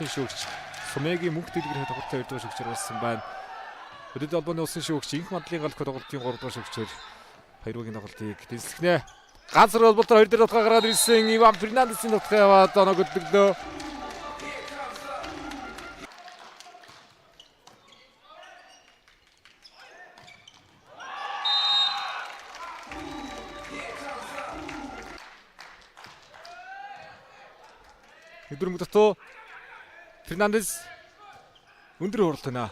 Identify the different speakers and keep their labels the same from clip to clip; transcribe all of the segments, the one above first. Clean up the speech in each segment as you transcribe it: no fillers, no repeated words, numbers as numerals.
Speaker 1: улсын шүүгч Сумегийн мөнх дэлгэрийн тоглолтын 2 дугаар шүүгчээр болсон байна. Хөдөлгөөний холбооны улсын шүүгч Инх мандлын галт тоглолтын 3 дугаар шүүгчээр хоёрын тоглолтыг дэслэгнэ. Ганц холболтоор 2 дээр утгаа гаргаад ирсэн Иван Фернандесийн утгаа яваад оноо хөдлөлөө. Өдрөмг дотоо Фернандес өндөр хуралт байна.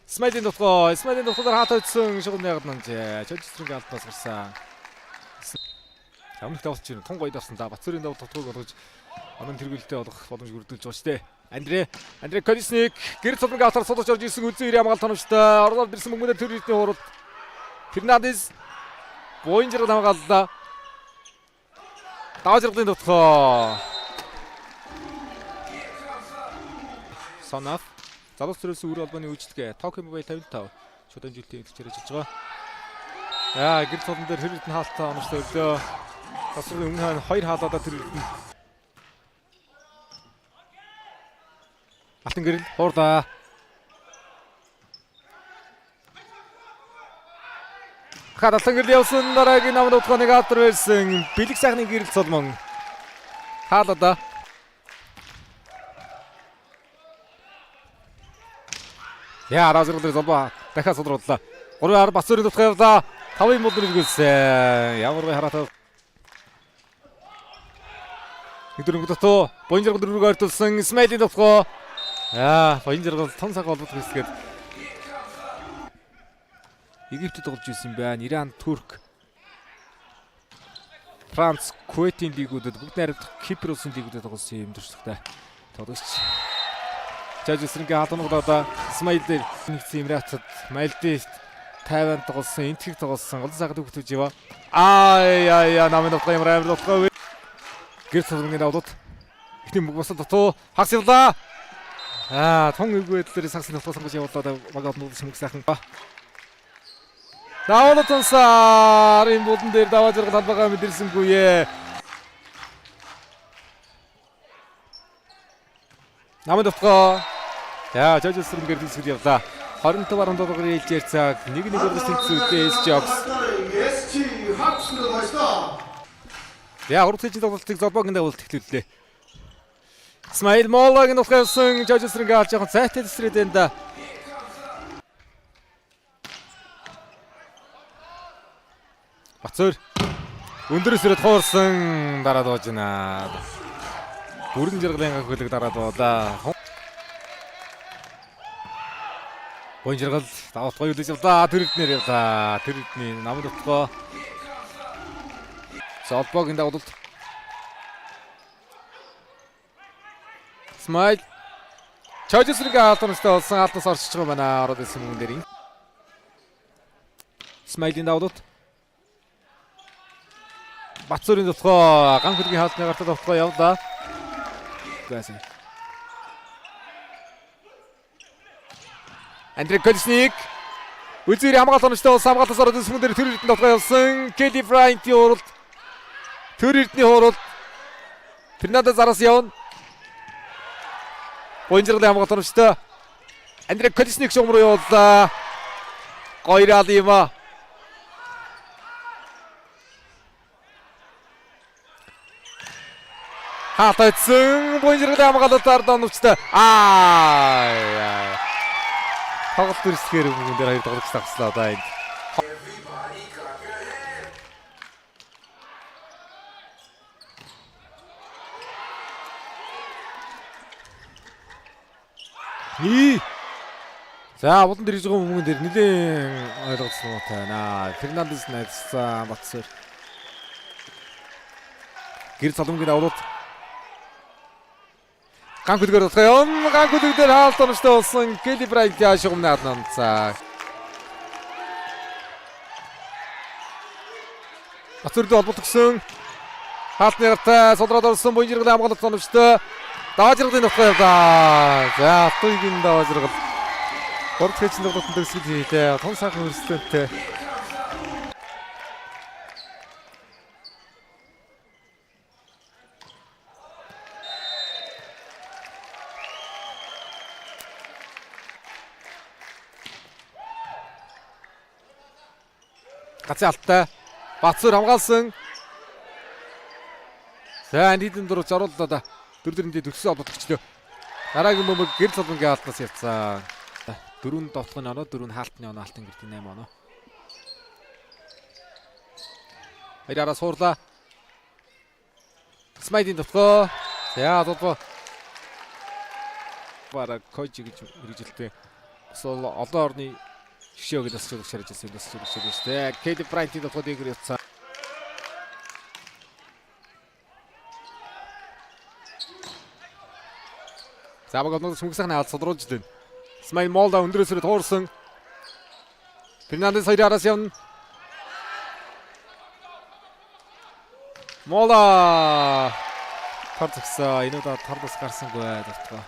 Speaker 1: Смайлийн дотоо хаалт өдсөн шугамны ягнанжээ. Чөлсрэнгийн алтнаас гарсан. Амнахтай болч ирэн тун гоё дарсан да. Бацүрийн давуу дотгойг болгож аман тэргүүлэлтэд болох боломж бүрдүүлж байгаа штэ. Андре Колесник гэр цолмгийн автаар сулж орж ирсэн үзэн ирээ хамгаалт тоногчтой. Орлоод бирсэн мөнгөөр төрөлтний хуралт. Фернандес Боинжер хамгааллаа. Давжралын дотоо Санаф залуус төрөөс үр албаны үйлчлэгээ Токио Мобайл 55 шууд амжилтын хэлцээр ажиллаж байгаа. Яа гэр цолон дээр хэрэлдэн хаалтаа онцтой өглөө. Тасрын өмнө 2 хаалаадаа тэрэлдэн. Алтан гэрэл хуурдаа. Алтан гэрэл явсан дараагийн намын утгааныг автар байсан. Бэлэг сайхны гэрэл цолмон. Хаалаадаа. Яа разралэр золбоо дахиад содрууллаа. 3-10 Бацүрийн утгаа явлаа. 5-ын мод нэргүүлсэн. Ямар гой хараатай. Өдрөнгө дотоо Боинжер дөрвөөр ойртуулсан Исмаилийн утгаа. Яа Боинжер тон цаг холбот хэсгээд Египтэд тоглож ирсэн юм байна. Иран, Турк, Франц, Кувейтийн лигүүдэд бүгд найрамдах Кипр улсын лигүүдэд тоглосон юм төрслөгтэй тоглогч. Чажсрэнгийн хаалгануудаа Исмаил дээр нэгдсэн Эмиратад, Мальдивт, Тайванд тоглосон, Энтхийг тоглосон. Олон сайхан төвхөж яваа. Яа намын утгаа ямар амар утгаа вэ? Гэр цолмгийн давлууд ихний босол дотоо хагас явлаа. Тун өгөөдлөөр сагсны утгаа сонгож явуулаад багаад нууц шимэг сайхан ба. Даваад тонсаар энэ бүлэн дээр даваа зэрэг талбайгаа мэдэрсэнгүй ээ. Намын утгаа яа жажсрын гэр дэсгэл явлаа. 25 дугаар ээлжээр цаг 1-1 өргөж тэнцвэртэй Jobs. Яа урдчилж тоглолтыг золбоогийн дагуулт эхлүүллээ. Исмаил Моллагийн утгаарсан жажсрын гаалж жоохон зайтай дэсрээд энэ да. Бацүр өндөрөөс ирээд хуурсан дараа дууж байна. Бүрэн жаргалын хөлөг дараа дуулаа. Бон жаргал давалт гоё үлээж явлаа. Тэрэгднэр явлаа. Тэрэгдний намд утгаа. Золбоогийн дагуулт. Смайл Чажсрыг хаалтнастай болсон хаалтнаас орчиж байгаа байна. Ороод ирсэн мөн дээр. Смайлын дагуулт. Бацүрийн дотгоо ган хөлгийн хаалтны гартад дотгоо явлаа. Гасэ. Андре Колесник үзэр хамгаалт онцтой болсон хамгаалтаас ороод ирсэн мөн дээр төр эрдэнэ дотгоо явсан. Келли Брайантийн хуралд. Төр эрдний хуралд. Фернандес араас явна. Боинжер хамгаалт онцтой. Андре Колесник шугам руу явууллаа. Гойрал юм а. Хатайцсан Боинжер хамгаалалтаар донвчтай. Тоглолт төрсгээр бүгд дээр хоёр тоглогч тагслаа одоо энэ. За болон дэрж байгаа хүмүүс дээр нэлээд ойлгосон юм байна. Фернандес найдсан Бацүр. Гэр цолмгийн давлууд ган хөдөлгөөр утгаа юм. Ган хөдөлгөөр хаалт онцтой болсон Келли Брайант шугамны аднанцаа. Бацүрд холбот өгсөн. Хаалтны гартай сулраад орсон Боинжер хамгаалалт онцтой. Даважралын утгаа явлаа. За Атуйгийн даважрал. Горд хэчлийн тоглолтод төсөл хийлээ. Тун сайхан өрсөлдөөнтэй. Гацын алттай. Бацуур хамгаалсан. За нийтэн дөрөв зориуллаа. 4-4-д төгссөн холбогдогчлоо. Дараагийн бөмбөг гэрэл солонгийн алднаас явцсан. 4 довтлогын оноо, 4 хаалтны оноо, алтан гэртийн 8 оноо. Хоёраараа суурлаа. Смайдын довтлоо. За одоо бараг коуч гэж хэрэгжилтэй. Эсвэл олон орны шгшөөг дэс чөлөг шарж ирсэн дэс чөлөг шүү дээ. Кейли Брайантын довтлоод игэр явцсан. Забаг одноос хүнсэхний алд содруулж байна. Смайл Молда өндрөөсөө туурсан. Фернандес хоёраараас явна. Мола тарцсан. Энэ удаа тардас гарсангүй дуртгаа.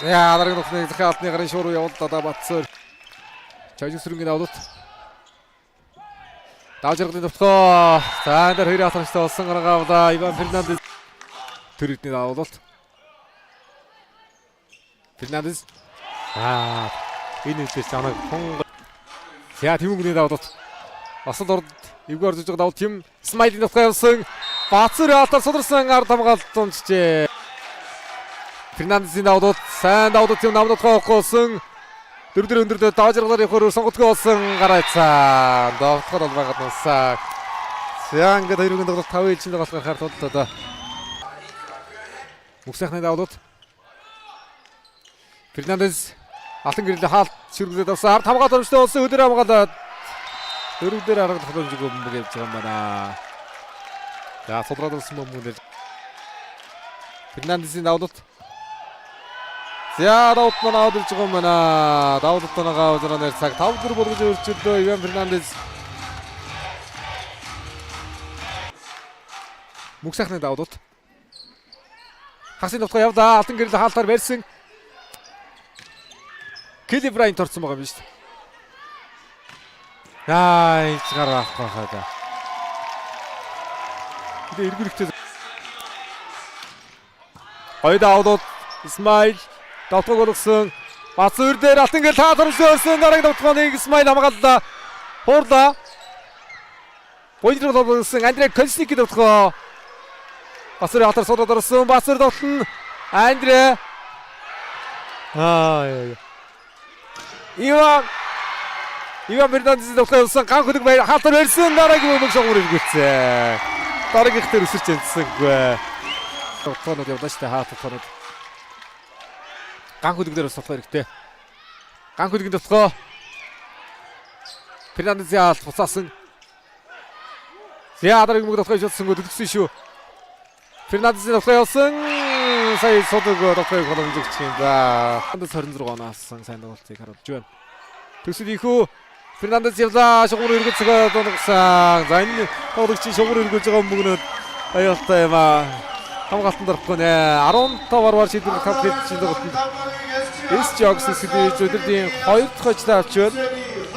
Speaker 1: Яа, дараагийн нөхний захиалтны гарын шууруу явуулдаа Бацуур. Чойж сүрэнгийн давлууд. Давжиргын төвтгөө. За энэ хоёр хатагчтай болсон гаргаавла. Иван Фернандес төрөдний давлууд. Фернандес. Энэ үсээс чанаг хон. За Тэмүгний давлууд. Асал орд эвгүй орж байгаа давлууд Тим Смайлийн төвтгөө явсан. Бацуур хатар сударсан ард хамгаалт тунчжээ. Фернандесийн давлууд сайн давлууд юм намд тохиолсон. 4-4 өндөрдөө давжиргалаар явахаар сонгогдгоо болсон гараацаа. Довтлоход бол байгаад нусаа. За ингээд хоёрын давлууд 5 ээлжинд болох харахаар тодлоо. Мөхсөхний давлууд. Фернандес алтан гэрэл хаалт шүргэлээд авсан. Ард хамгаалт өмчтэй болсон өдөр хамгаалаад 4-4 харагдах боломжгүй бөмбөг явж байгаа юм байна. За судраад болсон бөмбөгнөр. Фернандесийн давлууд. За давлууд манаа авдирж байгаа юм байна. Давлууд танагаа узраа цаг 5-4 болгож өөрчлөлөө Иван Фернандес. Мөхсөхний давлууд. Хасын давтгаа явдаа алтан гэрэл хаалтаар барьсан. Кейли Брайант орсон байгаа юм шүү дээ. Яа, ичгаар авахгүй хаа. Тэгээ эргүүлэхтэй. Хоёр давлууд Исмаил давтгаг болгосон. Бацуур дээр алтан гэрэл хаалтарсан дараагийн давтгааны Исмаил хамгааллаа. Хуурлаа. Боёдрол болгосон Андрей Колсник давтгаа. Бацуур хатар суудаад орсон. Бацуур давтлан Андрей. Иван Фернандес давтгасан ган хөдөг баяр халтар барьсан дараагийн бөмбөг шогмор иргүүлсэн. Дараагийнхтэр өсөрч янцсангүй. Давтгаанууд явдаа штэ хаалтууд. Ган хөдөг дээр бас болох хэрэгтэй. Ган хөдөгийн давтгаа. Фернандес яалт буцаасан. За дараагийн бөмбөг давтгаа шотсон төдөгсөн шүү. Фернандес давтгаа явсан. Сая содог давтгааг боломжтой юм да. Фернандес 26 оноос сайн тоглолтыг харуулж байна. Төсөл ихүү Фернандес явлаа шугуур эргүүлцгээ дунгасан. За энэ тоглогчийн шугуур эргүүлж байгаа бөмбөгнөд аюултай юм аа. Хамгаалтанд орохгүй нэ. 15-аар шийдвэрлэх 5 хэд чинь тоглолтод Эс Жогс сэдвэж өдөрдийн 2 дахь хожлоо авч байна.